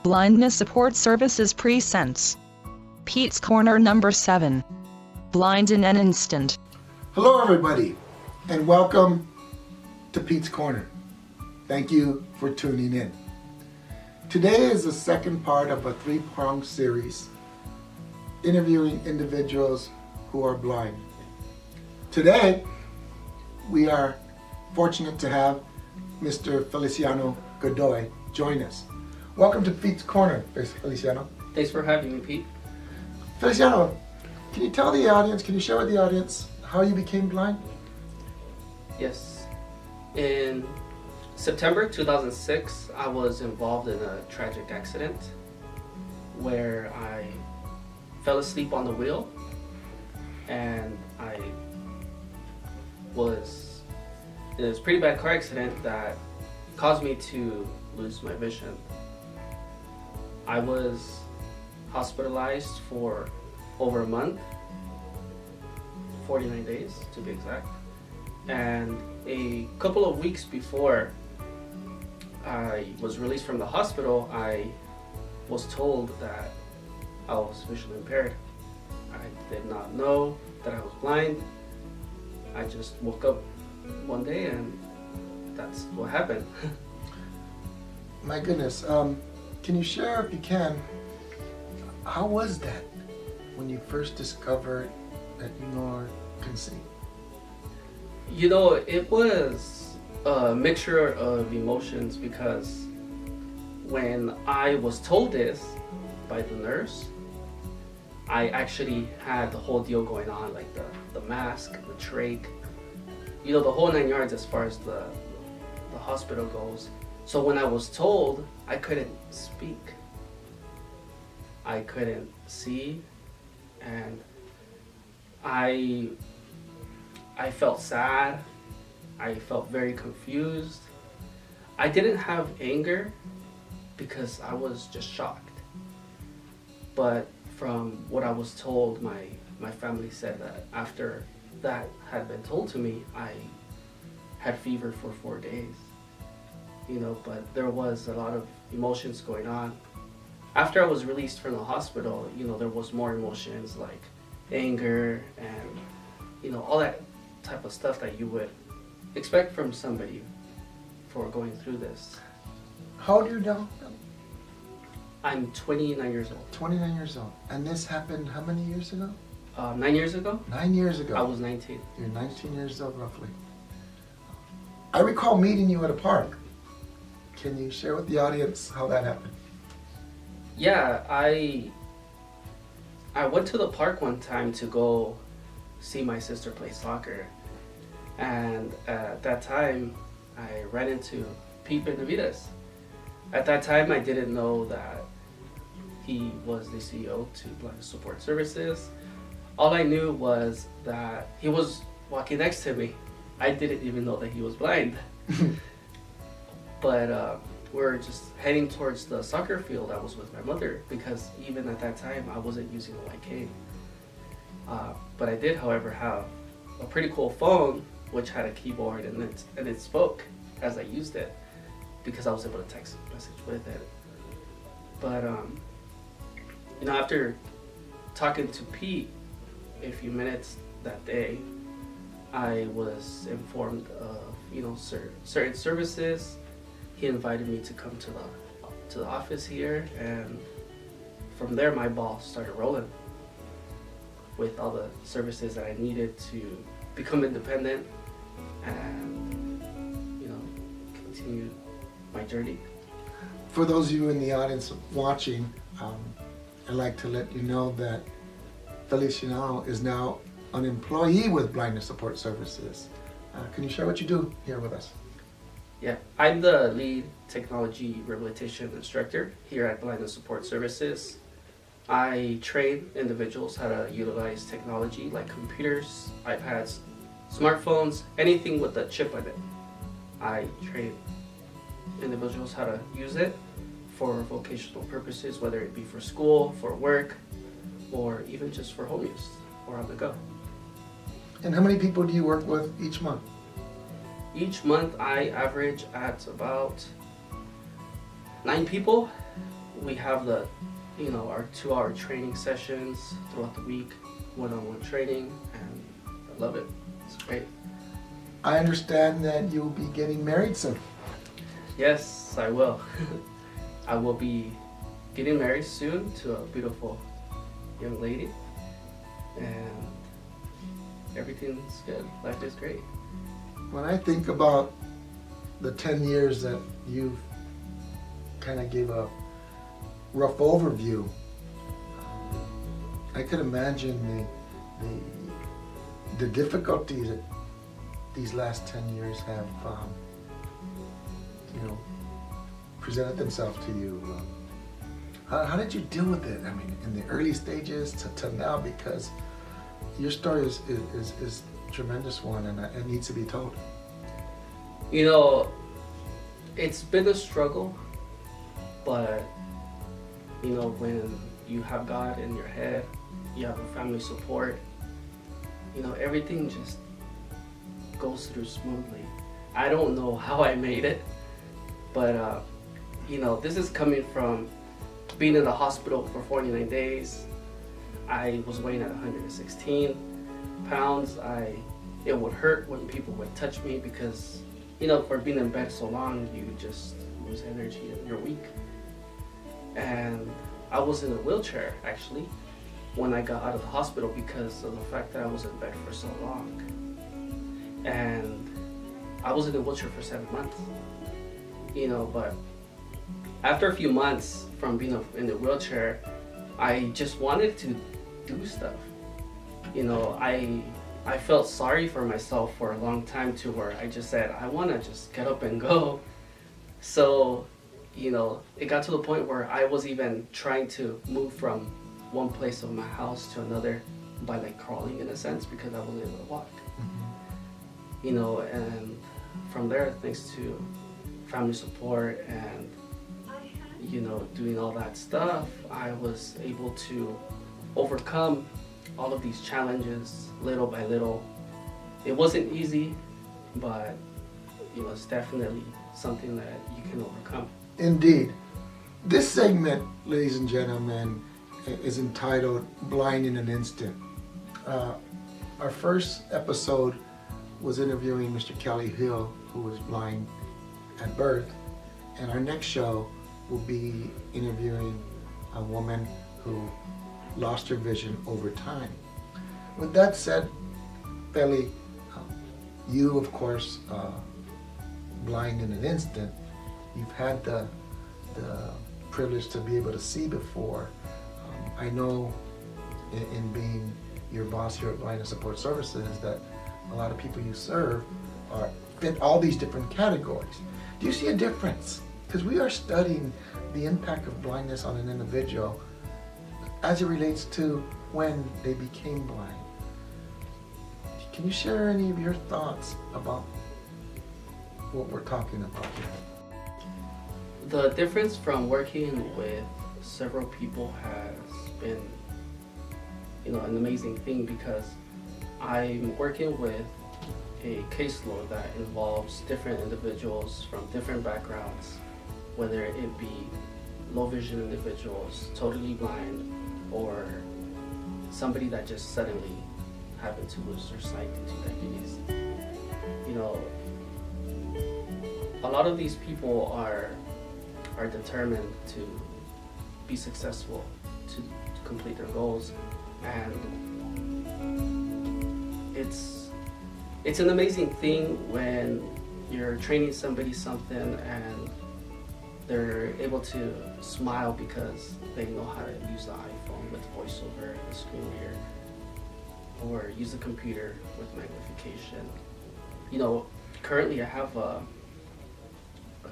Blindness Support Services presents Pete's Corner number 7. Blind in an Instant. Hello everybody, and welcome to Pete's Corner. Thank you for tuning in. Today is the second part of a three-pronged series interviewing individuals who are blind. Today, we are fortunate to have Mr. Feliciano Godoy join us. Welcome to Pete's Corner, Feliciano. Thanks for having me, Pete. Feliciano, can you tell the audience, can you share with the audience how you became blind? Yes. In September 2006, I was involved in a tragic accident where I fell asleep on the wheel and it was a pretty bad car accident that caused me to lose my vision. I was hospitalized for over a month, 49 days to be exact, and a couple of weeks before I was released from the hospital, I was told that I was visually impaired. I did not know that I was blind. I just woke up one day and that's what happened. My goodness, can you share, if you can, how was that when you first discovered that you no longer can see? You know, it was a mixture of emotions because when I was told this by the nurse, I actually had the whole deal going on, like the mask, the trach, you know, the whole 9 yards as far as the hospital goes. So when I was told, I couldn't speak, I couldn't see, and I felt sad, I felt very confused. I didn't have anger because I was just shocked. But from what I was told, my family said that after that had been told to me, I had fever for 4 days. You know, but there was a lot of emotions going on. After I was released from the hospital, you know, there was more emotions like anger and, you know, all that type of stuff that you would expect from somebody for going through this. How old are you now? I'm 29 years old. 29 years old. And this happened how many years ago? 9 years ago? 9 years ago. I was 19. You're 19 years old, roughly. I recall meeting you at a park. Can you share with the audience how that happened? Yeah, I went to the park one time to go see my sister play soccer. And at that time, I ran into Pete Benavidez. At that time, I didn't know that he was the CEO to Blindness Support Services. All I knew was that he was walking next to me. I didn't even know that he was blind. But we're just heading towards the soccer field. I was with my mother because even at that time, I wasn't using a white cane. But I did, however, have a pretty cool phone which had a keyboard and it spoke as I used it because I was able to text a message with it. But you know, after talking to Pete a few minutes that day, I was informed of, you know, certain services. He invited me to come to the office here, and from there my ball started rolling with all the services that I needed to become independent and, you know, continue my journey. For those of you in the audience watching, I'd like to let you know that Feliciano is now an employee with Blindness Support Services. Can you share what you do here with us? Yeah, I'm the lead technology rehabilitation instructor here at Blindness Support Services. I train individuals how to utilize technology like computers, iPads, smartphones, anything with a chip in it. I train individuals how to use it for vocational purposes, whether it be for school, for work, or even just for home use or on the go. And how many people do you work with each month? Each month I average at about 9 people we have our 2-hour training sessions throughout the week, one-on-one training, and I love it. It's great. I understand that you'll be getting married soon. Yes, I will. I will be getting married soon to a beautiful young lady, and everything's good. Life is great. When I think about the 10 years that you've kind of gave a rough overview, I could imagine the difficulties that these last 10 years have presented themselves to you. How did you deal with it? I mean, in the early stages to now, because your story is a tremendous one, and it needs to be told. It's been a struggle, but when you have God in your head, you have a family support, everything just goes through smoothly. I don't know how I made it, but this is coming from being in the hospital for 49 days. I was weighing at 116 pounds. It would hurt when people would touch me because, for being in bed so long, you just lose energy and you're weak. And I was in a wheelchair, actually, when I got out of the hospital because of the fact that I was in bed for so long. And I was in a wheelchair for 7 months, but after a few months from being in the wheelchair, I just wanted to do stuff. I felt sorry for myself for a long time to where I just said, I want to just get up and go. So, it got to the point where I was even trying to move from one place of my house to another by crawling in a sense because I wasn't able to walk. And from there, thanks to family support and doing all that stuff, I was able to overcome all of these challenges little by little. It wasn't easy, but it's definitely something that you can overcome. Indeed. This segment, ladies and gentlemen, is entitled Blind in an Instant. Our first episode was interviewing Mr. Kelly Hill, who was blind at birth, and our next show will be interviewing a woman who lost her vision over time. With that said, Feli, you of course, blind in an instant, you've had the privilege to be able to see before. I know in being your boss here at Blindness Support Services that a lot of people you serve fit all these different categories. Do you see a difference? Because we are studying the impact of blindness on an individual as it relates to when they became blind. Can you share any of your thoughts about what we're talking about here? The difference from working with several people has been, an amazing thing because I'm working with a caseload that involves different individuals from different backgrounds, whether it be low vision individuals, totally blind, or somebody that just suddenly happened to lose their sight due to diabetes. A lot of these people are determined to be successful, to complete their goals, and it's an amazing thing when you're training somebody something and they're able to smile because they know how to use the iPhone with voiceover, the screen reader, or use the computer with magnification. Currently I have a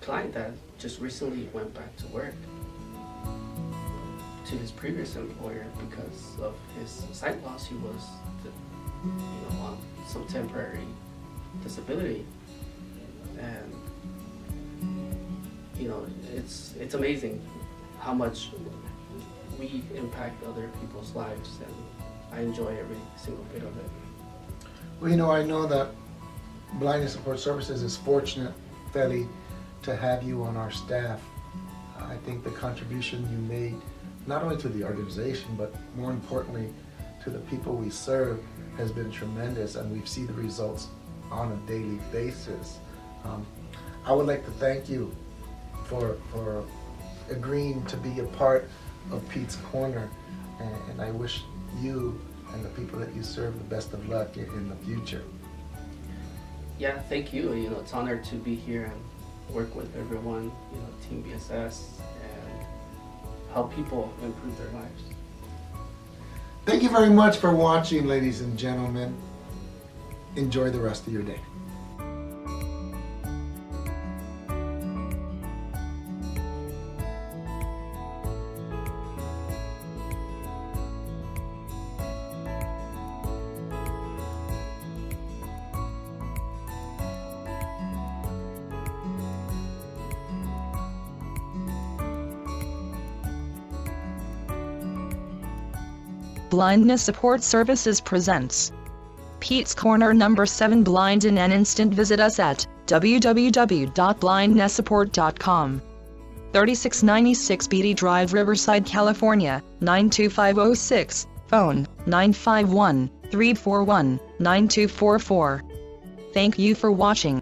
client that just recently went back to work to his previous employer because of his sight loss. He was on some temporary disability, and it's amazing how much we impact other people's lives, and I enjoy every single bit of it. Well, I know that Blindness Support Services is fortunate, Feli, to have you on our staff. I think the contribution you made, not only to the organization, but more importantly, to the people we serve, has been tremendous, and we've seen the results on a daily basis. I would like to thank you for agreeing to be a part of Pete's Corner, and I wish you and the people that you serve the best of luck in the future. Yeah, thank you. It's an honor to be here and work with everyone, Team BSS, and help people improve their lives. Thank you very much for watching, ladies and gentlemen. Enjoy the rest of your day. Blindness Support Services presents Pete's Corner number 7 Blind in an Instant. Visit us at www.blindnessupport.com. 3696 Beatty Drive, Riverside, California, 92506. Phone 951-341-9244. Thank you for watching.